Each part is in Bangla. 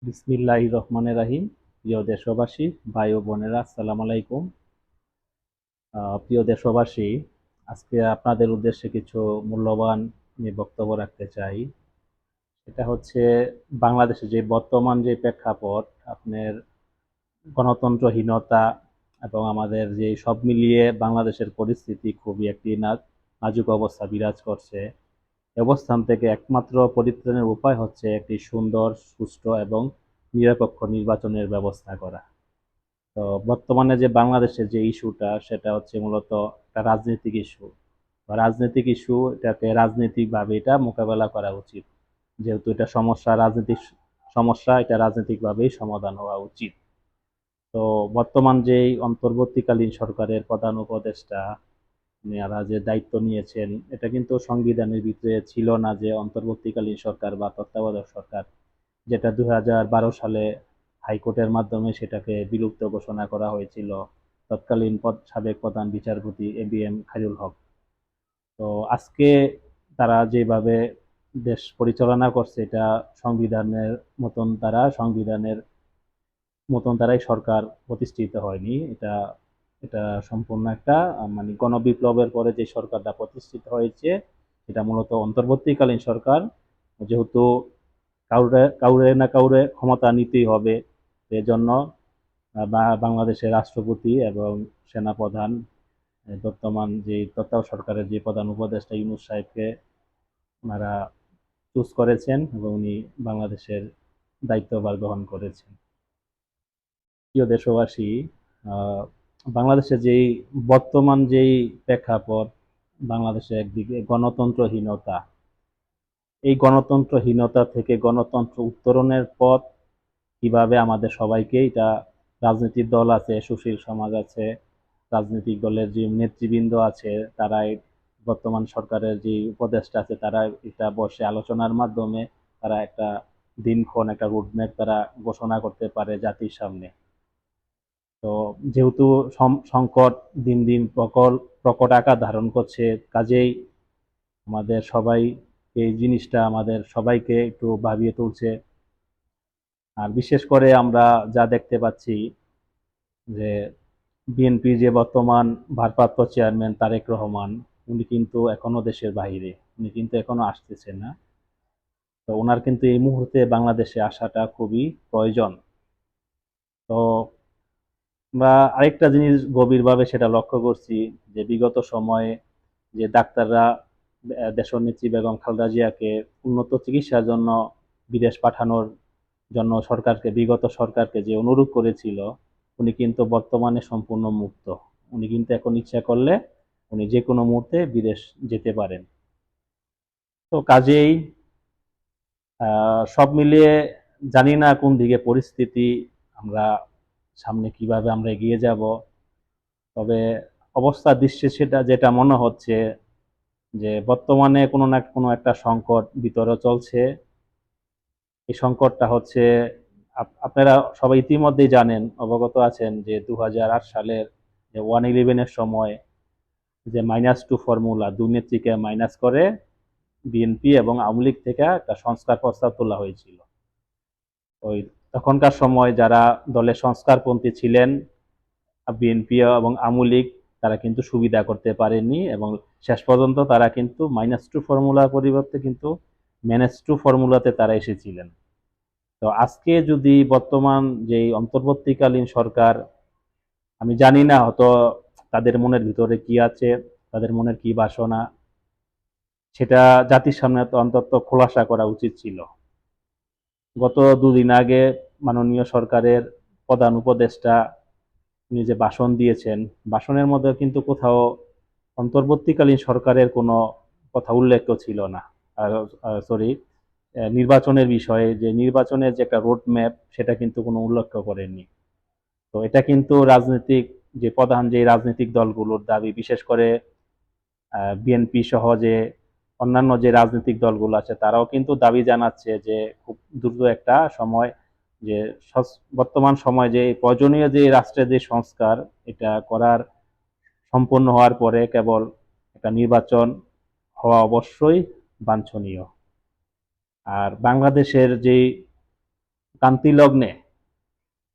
বিসমিল্লাহির রহমানির রহিম। প্রিয় দেশবাসী, ভাই ও বোনেরা, আসসালামু আলাইকুম। প্রিয় দেশবাসী, আজকে আপনাদের উদ্দেশ্যে কিছু মূল্যবান নিয়ে বক্তব্য রাখতে চাই। এটা হচ্ছে বাংলাদেশে যে বর্তমান যে প্রেক্ষাপট, আপনার গণতন্ত্রহীনতা এবং আমাদের যে সব মিলিয়ে বাংলাদেশের পরিস্থিতি খুবই একটি নাজুক অবস্থা বিরাজ করছে। অবস্থান থেকে একমাত্র পরিত্রাণের উপায় হচ্ছে একটি সুন্দর, সুষ্ঠু এবং নিরপেক্ষ নির্বাচনের ব্যবস্থা করা। তো বর্তমানে যে বাংলাদেশের যে ইস্যুটা সেটা হচ্ছে মূলত একটা রাজনৈতিক ইস্যু। রাজনৈতিক ইস্যু, এটাকে রাজনৈতিকভাবে এটা মোকাবেলা করা উচিত। যেহেতু এটা সমস্যা, রাজনৈতিক সমস্যা, এটা রাজনৈতিকভাবেই সমাধান হওয়া উচিত। তো বর্তমান যেই অন্তর্বর্তীকালীন সরকারের প্রধান উপদেষ্টা নেয়ারা যে দায়িত্ব নিয়েছেন, এটা কিন্তু সংবিধানের ভিতরে ছিল না যে অন্তর্বর্তীকালীন সরকার বা তত্ত্বাবধায়ক সরকার, যেটা 2012 সালে হাইকোর্টের মাধ্যমে সেটাকে বিলুপ্ত ঘোষণা করা হয়েছিল তৎকালীন সাবেক প্রধান বিচারপতি ABM খায়রুল হক। তো আজকে তারা যেভাবে দেশ পরিচালনা করছে, এটা সংবিধানের সংবিধানের মতন দ্বারাই সরকার প্রতিষ্ঠিত হয়নি। এটা এটা সম্পূর্ণ একটা মানে গণবিপ্লবের পরে যে সরকারটা প্রতিষ্ঠিত হয়েছে, এটা মূলত অন্তর্বর্তীকালীন সরকার। যেহেতু কাউরে কাউরে না কাউরে ক্ষমতা নিতেই হবে, এজন্য বাংলাদেশের রাষ্ট্রপতি এবং সেনাপ্রধান, বর্তমান যে তত্ত্বাবধায়ক সরকারের যে প্রধান উপদেষ্টা ইউনূস সাহেবকে ওনারা চুজ করেছেন এবং উনি বাংলাদেশের দায়িত্বভার গ্রহণ করেছেন। প্রিয় দেশবাসী, আহ, বাংলাদেশে যেই বর্তমান যেই প্রেক্ষাপট, বাংলাদেশে একদিকে গণতন্ত্রহীনতা, এই গণতন্ত্রহীনতা থেকে গণতন্ত্র উত্তরণের পথ কিভাবে আমাদের সবাইকে, এটা রাজনৈতিক দল আছে, সুশীল সমাজ আছে, রাজনৈতিক দলের যে নেতৃবৃন্দ আছে, তারা বর্তমান সরকারের যে উপদেষ্টা আছে, তারা এটা বসে আলোচনার মাধ্যমে তারা একটা দিনক্ষণ, একটা রুটম্যাপ তারা ঘোষণা করতে পারে জাতির সামনে। তো যেহেতু সংকট দিন দিন প্রকট আকার ধারণ করছে, কাজেই আমাদের সবাই এই জিনিসটা আমাদের সবাইকে একটু ভাবিয়ে তুলছে। আর বিশেষ করে আমরা যা দেখতে পাচ্ছি যে বিএনপি যে বর্তমান ভারপ্রাপ্ত চেয়ারম্যান তারেক রহমান, উনি কিন্তু এখনো দেশের বাইরে, উনি কিন্তু এখনো আসতেছেন না। তো ওনার কিন্তু এই মুহূর্তে বাংলাদেশে আসাটা খুবই প্রয়োজন। তো আমরা আরেকটা জিনিস গভীরভাবে সেটা লক্ষ্য করছি, যে বিগত সময়ে যে ডাক্তাররা দেশনেত্রী বেগম খালেদা জিয়াকে উন্নত চিকিৎসার জন্য বিদেশ পাঠানোর জন্য বিগত সরকারকে যে অনুরোধ করেছিল, উনি কিন্তু বর্তমানে সম্পূর্ণ মুক্ত। উনি কিন্তু এখন ইচ্ছা করলে উনি যে কোনো মুহূর্তে বিদেশ যেতে পারেন। তো কাজেই সব মিলিয়ে জানি না কোন দিকে পরিস্থিতি, আমরা সামনে কিভাবে আমরা এগিয়ে যাব। তবে অবস্থার দৃশ্যে সেটা যেটা মনে হচ্ছে, যে বর্তমানে কোনো না কোনো একটা সংকট ভিতরে চলছে। এই সংকটটা হচ্ছে, আপনারা সবাই ইতিমধ্যেই জানেন, অবগত আছেন যে 2008 সালের যে 111-এর সময় যে -2 ফর্মুলা, দুর্নীতিকে মাইনাস করে বিএনপি এবং আওয়ামী লীগ থেকে একটা সংস্কার প্রস্তাব তোলা হয়েছিল। ওই তখনকার সময় যারা দলের সংস্কারপন্থী ছিলেন, বিএনপি এবং আওয়ামী লীগ, তারা কিন্তু সুবিধা করতে পারেনি এবং শেষ পর্যন্ত তারা কিন্তু -2 ফর্মুলার পরিবর্তে কিন্তু -2 ফর্মুলাতে তারা এসেছিলেন। তো আজকে যদি বর্তমান যে অন্তর্বর্তীকালীন সরকার, আমি জানি না হয়তো তাদের মনের ভিতরে কি আছে, তাদের মনের কি বাসনা, সেটা জাতির সামনে তো অন্তত খোলাসা করা উচিত ছিল। গত দুদিন আগে মাননীয় সরকারের প্রধান উপদেষ্টা উনি যে ভাষণ দিয়েছেন, ভাষণের মধ্যে কিন্তু কোথাও অন্তর্বর্তীকালীন সরকারের কোনো কথা উল্লেখ ছিল না। সরি, নির্বাচনের বিষয়ে, যে নির্বাচনের যে একটা রোড ম্যাপ, সেটা কিন্তু কোনো উল্লেখ করেননি। তো এটা কিন্তু রাজনৈতিক যে প্রধান যে রাজনৈতিক দলগুলোর দাবি, বিশেষ করে বিএনপি সহ যে অন্যান্য যে রাজনৈতিক দলগুলো আছে, তারাও কিন্তু দাবি জানাচ্ছে যে খুব দ্রুত একটা সময়, যে বর্তমান সময় যে প্রয়োজনীয় যে রাষ্ট্রের যে সংস্কার, এটা করার সম্পন্ন হওয়ার পরে কেবল একটা নির্বাচন হওয়া অবশ্যই বাঞ্ছনীয়। আর বাংলাদেশের যে ক্রান্তি লগ্নে,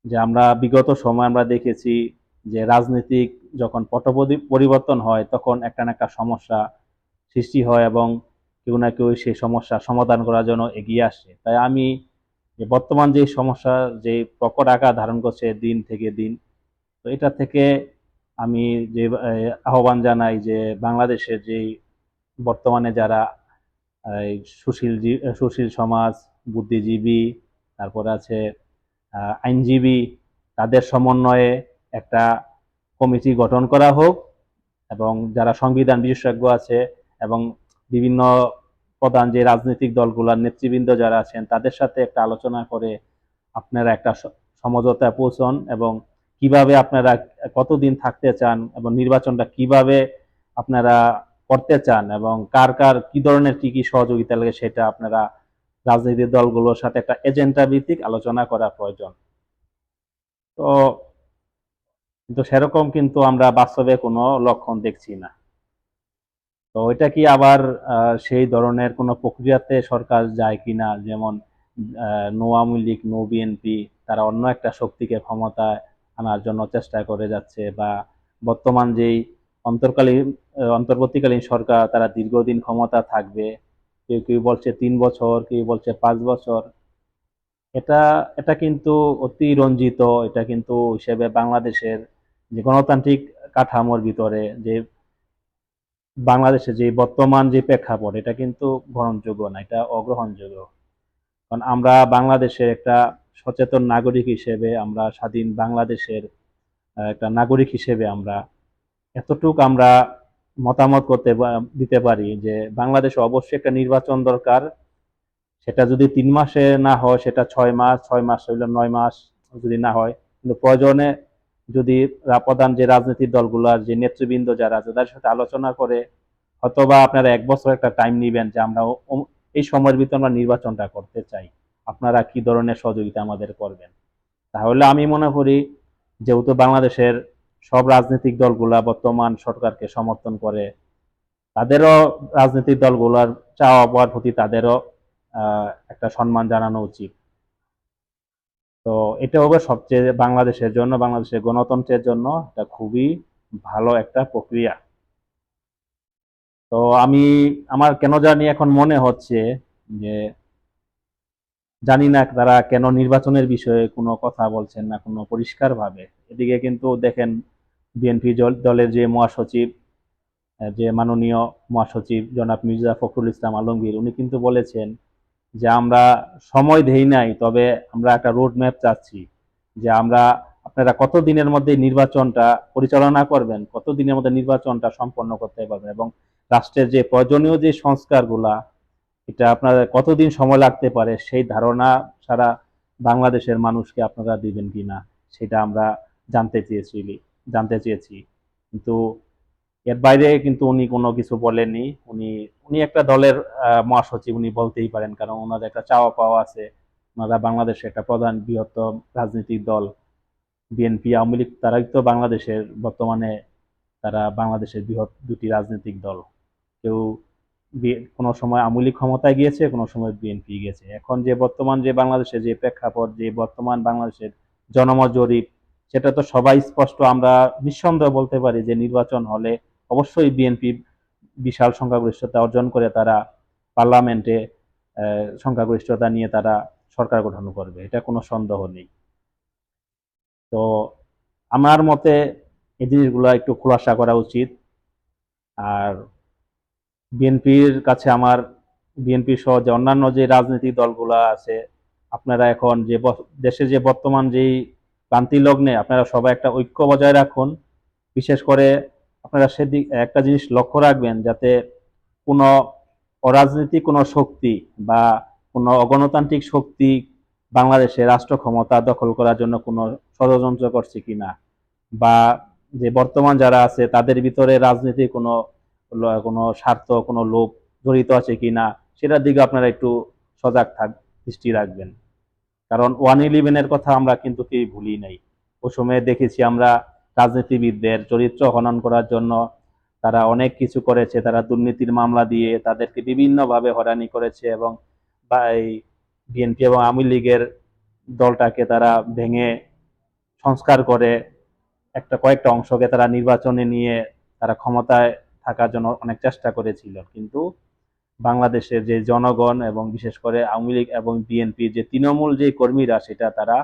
যে আমরা বিগত সময় আমরা দেখেছি যে রাজনৈতিক যখন পট পরিবর্তন হয় তখন একটা না একটা সমস্যা সৃষ্টি হয় এবং কেউ না কেউ সেই সমস্যা সমাধান করার জন্য এগিয়ে আসে। তাই আমি যে বর্তমান যে সমস্যা যে প্রকট আকার ধারণ করছে দিন থেকে দিন, তো এটা থেকে আমি যে আহ্বান জানাই যে বাংলাদেশের যে বর্তমানে যারা এই সুশীল সমাজ, বুদ্ধিজীবী, তারপরে আছে আইনজীবী, তাদের সমন্বয়ে একটা কমিটি গঠন করা হোক এবং যারা সংবিধান বিশেষজ্ঞ আছে এবং বিভিন্ন প্রধান যে রাজনৈতিক দলগুলোর নেতৃবৃন্দ যারা আছেন তাদের সাথে একটা আলোচনা করে আপনারা একটা সমঝোতায় পৌঁছন এবং কিভাবে আপনারা কতদিন থাকতে চান এবং নির্বাচনটা কিভাবে আপনারা করতে চান এবং কার কার কি ধরনের কি কি সহযোগিতা লাগে সেটা আপনারা রাজনৈতিক দলগুলোর সাথে একটা এজেন্ডা ভিত্তিক আলোচনা করা প্রয়োজন। তো কিন্তু সেরকম কিন্তু আমরা বাস্তবে কোনো লক্ষণ দেখছি না। তো এটা কি আবার সেই ধরনের কোনো প্রক্রিয়াতে সরকার যায় কিনা, যেমন no Awami League, no BNP, তারা অন্য একটা শক্তিকে ক্ষমতায় আনার জন্য চেষ্টা করে যাচ্ছে, বা বর্তমান যেই অন্তর্বর্তীকালীন সরকার তারা দীর্ঘদিন ক্ষমতা থাকবে, কেউ কেউ বলছে 3 বছর, কেউ বলছে 5 বছর। এটা এটা কিন্তু অতি রঞ্জিত, এটা কিন্তু হিসেবে বাংলাদেশের যে গণতান্ত্রিক কাঠামোর ভিতরে যে বাংলাদেশে যে বর্তমান যে প্রেক্ষাপট, এটা কিন্তু গ্রহণযোগ্য না, এটা অগ্রহণযোগ্য। কারণ আমরা বাংলাদেশের একটা সচেতন নাগরিক হিসেবে, আমরা স্বাধীন বাংলাদেশের একটা নাগরিক হিসেবে আমরা এতটুক আমরা মতামত দিতে পারি যে বাংলাদেশে অবশ্যই একটা নির্বাচন দরকার। সেটা যদি 3 মাসে না হয়, সেটা 6 মাস, 6 মাস হইলে 9 মাস যদি না হয়, কিন্তু প্রয়োজনে যদি প্রধান যে রাজনৈতিক দলগুলোর যে নেতৃবৃন্দ যারা আছে তাদের সাথে আলোচনা করে অথবা আপনারা 1 বছর একটা টাইম নিবেন যে আমরা এই সময়ের ভিতরে আমরা নির্বাচনটা করতে চাই, আপনারা কি ধরনের সহযোগিতা আমাদের করবেন। তাহলে আমি মনে করি, যেহেতু বাংলাদেশের সব রাজনৈতিক দলগুলা বর্তমান সরকারকে সমর্থন করে, তাদেরও রাজনৈতিক দলগুলোর চাওয়া পাওয়ার প্রতি তাদেরও একটা সম্মান জানানো উচিত। তো এটা হবে সবচেয়ে বাংলাদেশের জন্য, বাংলাদেশের গণতন্ত্রের জন্য এটা খুবই ভালো একটা প্রক্রিয়া। তো আমার কেন জানি এখন মনে হচ্ছে যে জানি না তারা কেন নির্বাচনের বিষয়ে কোনো কথা বলছেন না কোনো পরিষ্কার ভাবে। এদিকে কিন্তু দেখেন বিএনপি দলের যে মহাসচিব, যে মাননীয় মহাসচিব জনাব মির্জা ফখরুল ইসলাম আলমগীর, উনি কিন্তু বলেছেন যে আমরা সময় দেই নাই, তবে আমরা একটা রোড ম্যাপ চাচ্ছি, যে আপনারা কত দিনের মধ্যে নির্বাচনটা পরিচালনা করবেন, কত দিনের মধ্যে নির্বাচনটা সম্পন্ন করতে পারবেন এবং রাষ্ট্রের যে প্রয়োজনীয় যে সংস্কারগুলা, এটা আপনাদের কতদিন সময় লাগতে পারে সেই ধারণা সারা বাংলাদেশের মানুষকে আপনারা দিবেন কিনা, সেটা আমরা জানতে চেয়েছি জানতে চেয়েছি। কিন্তু এর বাইরে কিন্তু উনি কোনো কিছু বলেননি। উনি উনি একটা দলের মহাসচিব, উনি বলতেই পারেন, কারণ ওনাদের একটা চাওয়া পাওয়া আছে। ওনারা বাংলাদেশের একটা প্রধান বৃহত্তম রাজনৈতিক দল। বিএনপি, আওয়ামী লীগ, তারাই তো বাংলাদেশের বর্তমানে, তারা বাংলাদেশের বৃহৎ দুটি রাজনৈতিক দল। কেউ কোনো সময় আওয়ামী লীগ ক্ষমতায় গিয়েছে, কোনো সময় বিএনপি গিয়েছে। এখন যে বর্তমান যে বাংলাদেশের যে প্রেক্ষাপট, যে বর্তমান বাংলাদেশের জনমত জরিপ, সেটা তো সবাই স্পষ্ট, আমরা নিঃসন্দেহে বলতে পারি যে নির্বাচন হলে অবশ্যই বিএনপি বিশাল সংখ্যাগরিষ্ঠতা অর্জন করে তারা পার্লামেন্টে সংখ্যাগরিষ্ঠতা নিয়ে তারা সরকার গঠন করবে, এটা কোনো সন্দেহ নেই। তো আমার মতে এই জিনিসগুলো একটু খোলাসা করা উচিত। আর বিএনপির কাছে আমার, বিএনপি সহ যে অন্যান্য যে রাজনৈতিক দলগুলো আছে, আপনারা এখন যে দেশের যে বর্তমান যেই ক্রান্তি লগ্নে আপনারা সবাই একটা ঐক্য বজায় রাখুন। বিশেষ করে আপনারা সেদিক একটা জিনিস লক্ষ্য রাখবেন, যাতে কোনো অরাজনৈতিক কোনো শক্তি বা কোনো অগণতান্ত্রিক শক্তি বাংলাদেশে রাষ্ট্র ক্ষমতা দখল করার জন্য কোনো ষড়যন্ত্র করছে কিনা, বা যে বর্তমান যারা আছে তাদের ভিতরে রাজনীতির কোনো কোনো স্বার্থ, কোনো লোভ জড়িত আছে কিনা, সেটার দিকে আপনারা একটু দৃষ্টি রাখবেন। কারণ 111-এর কথা আমরা কিন্তু কেউ ভুলি নাই। ওই সময়ে দেখেছি আমরা রাজনীতিবিদদের চরিত্র হনন করার জন্য তারা অনেক কিছু করেছে, তারা দুর্নীতির মামলা দিয়ে তাদেরকে বিভিন্নভাবে হয়রানি করেছে এবং এই বিএনপি এবং আওয়ামী লীগের দলটাকে তারা ভেঙে সংস্কার করে কয়েকটা অংশকে তারা নির্বাচনে নিয়ে তারা ক্ষমতায় থাকার জন্য অনেক চেষ্টা করেছিল, কিন্তু বাংলাদেশের যে জনগণ এবং বিশেষ করে আওয়ামী লীগ এবং বিএনপির যে তৃণমূল যে কর্মীরা সেটা তারা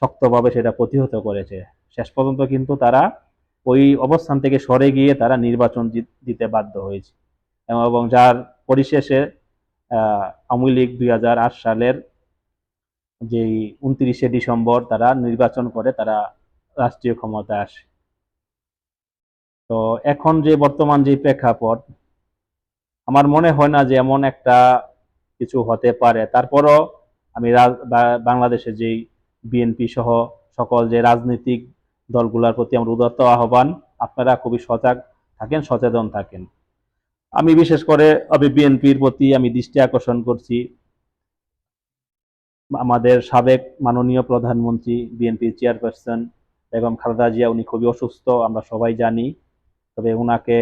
শক্তভাবে সেটা প্রতিহত করেছে। শেষ পর্যন্ত কিন্তু তারা ওই অবস্থান থেকে সরে গিয়ে তারা নির্বাচন দিতে বাধ্য হয়েছে, এবং যার পরিশেষে আওয়ামী লীগ 2008 সালের যেই 29শে ডিসেম্বর তারা নির্বাচন করে তারা রাষ্ট্রীয় ক্ষমতায় আসে। তো এখন যে বর্তমান যে প্রেক্ষাপট, আমার মনে হয় না যে এমন একটা কিছু হতে পারে। তারপরও আমি বাংলাদেশের যেই বিএনপি সহ সকল যে রাজনৈতিক দলগুলোর প্রতি আমার উদাত্ত আহ্বান, আপনারা খুবই সজাগ থাকেন, সচেতন থাকেন। আমি বিশেষ করে বিএনপির প্রতি আমি দৃষ্টি আকর্ষণ করছি। আমাদের সাবেক মাননীয় প্রধানমন্ত্রী বিএনপির চেয়ারপারসন বেগম খালেদা জিয়া, উনি খুবই অসুস্থ, আমরা সবাই জানি। তবে ওনাকে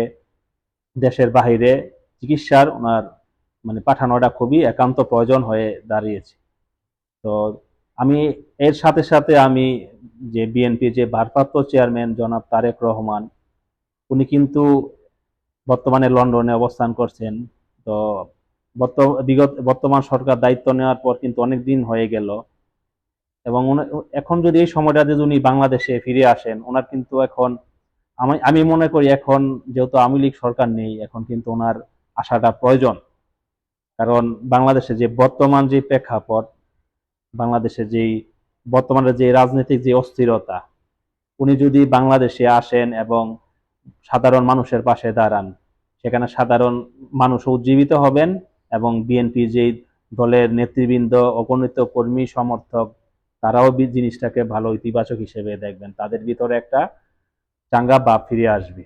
দেশের বাহিরে চিকিৎসার ওনার পাঠানোটা খুবই একান্ত প্রয়োজন হয়ে দাঁড়িয়েছে। তো আমি এর সাথে সাথে আমি যে বিএনপির যে ভারপ্রাপ্ত চেয়ারম্যান জনাব তারেক রহমান, উনি কিন্তু বর্তমানে লন্ডনে অবস্থান করছেন। তো বর্তমান সরকার দায়িত্ব নেওয়ার পর কিন্তু অনেক দিন হয়ে গেল, এবং এখন যদি এই সময়টা যদি উনি বাংলাদেশে ফিরে আসেন, ওনার কিন্তু এখন আমি মনে করি এখন যেহেতু আওয়ামী লীগ সরকার নেই, এখন কিন্তু ওনার আসাটা প্রয়োজন। কারণ বাংলাদেশে যে বর্তমান যে প্রেক্ষাপট, বাংলাদেশের যেই বর্তমানে যে রাজনৈতিক যে অস্থিরতা, উনি যদি বাংলাদেশে আসেন এবং সাধারণ মানুষের পাশে দাঁড়ান, সেখানে সাধারণ মানুষ উজ্জীবিত হবেন, এবং বিএনপি যেই দলের নেতৃবৃন্দ, অগণিত কর্মী সমর্থক, তারাও জিনিসটাকে ভালো ইতিবাচক হিসেবে দেখবেন, তাদের ভিতরে একটা চাঙ্গা ভাব ফিরে আসবে।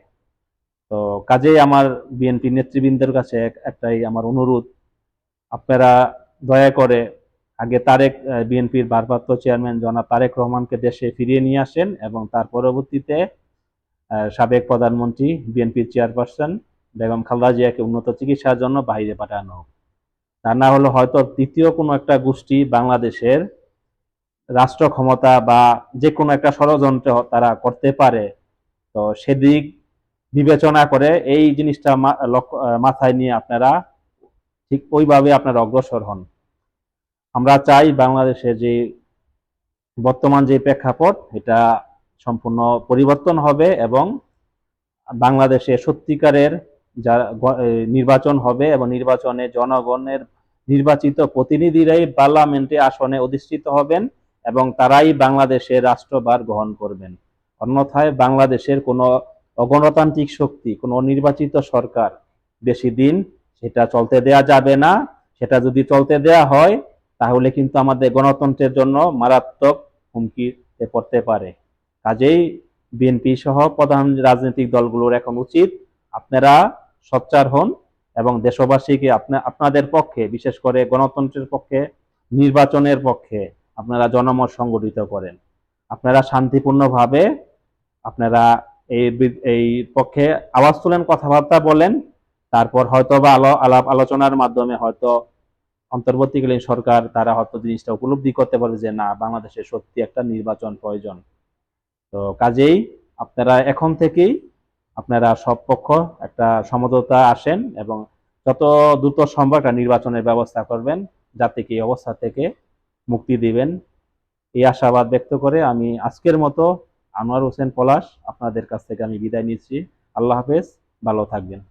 তো কাজেই আমার বিএনপি নেতৃবৃন্দের কাছে একটাই আমার অনুরোধ, আপনারা দয়া করে আগে বিএনপির ভারপ্রাপ্ত চেয়ারম্যান জনাব তারেক রহমানকে দেশে ফিরিয়ে নিয়ে আসেন, এবং তার পরবর্তীতে সাবেক প্রধানমন্ত্রী বিএনপির চেয়ারপারসন বেগম খালেদা জিয়াকে উন্নত চিকিৎসার জন্য বাইরে পাঠানো হোক। তা না হলে হয়তো দ্বিতীয় কোনো একটা গোষ্ঠী বাংলাদেশের রাষ্ট্র ক্ষমতা বা যে কোনো একটা ষড়যন্ত্র তারা করতে পারে। তো সেদিক বিবেচনা করে এই জিনিসটা মাথায় নিয়ে আপনারা ঠিক ওইভাবে আপনারা অগ্রসর হন। আমরা চাই বাংলাদেশের যে বর্তমান যে প্রেক্ষাপট, এটা সম্পূর্ণ পরিবর্তন হবে, এবং বাংলাদেশে সত্যিকারের নির্বাচন হবে, এবং নির্বাচনে জনগণের নির্বাচিত প্রতিনিধিরাই পার্লামেন্টে আসনে অধিষ্ঠিত হবেন, এবং তারাই বাংলাদেশের রাষ্ট্রভার গ্রহণ করবেন। অন্যথায় বাংলাদেশের কোনো অগণতান্ত্রিক শক্তি, কোনো নির্বাচিত সরকার বেশি দিন সেটা চলতে দেয়া যাবে না। সেটা যদি চলতে দেয়া হয়, তাহলে কিন্তু আমাদের গণতন্ত্রের জন্য মারাত্মক হুমকিতে পড়তে পারে। কাজেই বিএনপি সহ প্রধান রাজনৈতিক দলগুলোর এখন উচিত আপনারা সোচ্চার হন, এবং দেশবাসীকে আপনাদের পক্ষে, বিশেষ করে গণতন্ত্রের পক্ষে, নির্বাচনের পক্ষে আপনারা জনমত সংগঠিত করেন। আপনারা শান্তিপূর্ণভাবে আপনারা এই পক্ষে আওয়াজ তোলেন, কথাবার্তা বলেন। তারপর হয়তো বা আলাপ আলোচনার মাধ্যমে হয়তো অন্তর্বর্তীকালীন সরকার তারা হয়তো জিনিসটা উপলব্ধি করতে পারবে যে না, বাংলাদেশে সত্যি একটা নির্বাচন প্রয়োজন। তো কাজেই আপনারা এখন থেকেই আপনারা সব পক্ষ একটা সমঝোতা আসেন, এবং যত দ্রুত সম্ভব একটা নির্বাচনের ব্যবস্থা করবেন, যাতে কি অবস্থা থেকে মুক্তি দিবেন। এই আশাবাদ ব্যক্ত করে আমি আজকের মতো আনোয়ার হোসেন পলাশ আপনাদের কাছ থেকে আমি বিদায় নিচ্ছি। আল্লাহ হাফেজ, ভালো থাকবেন।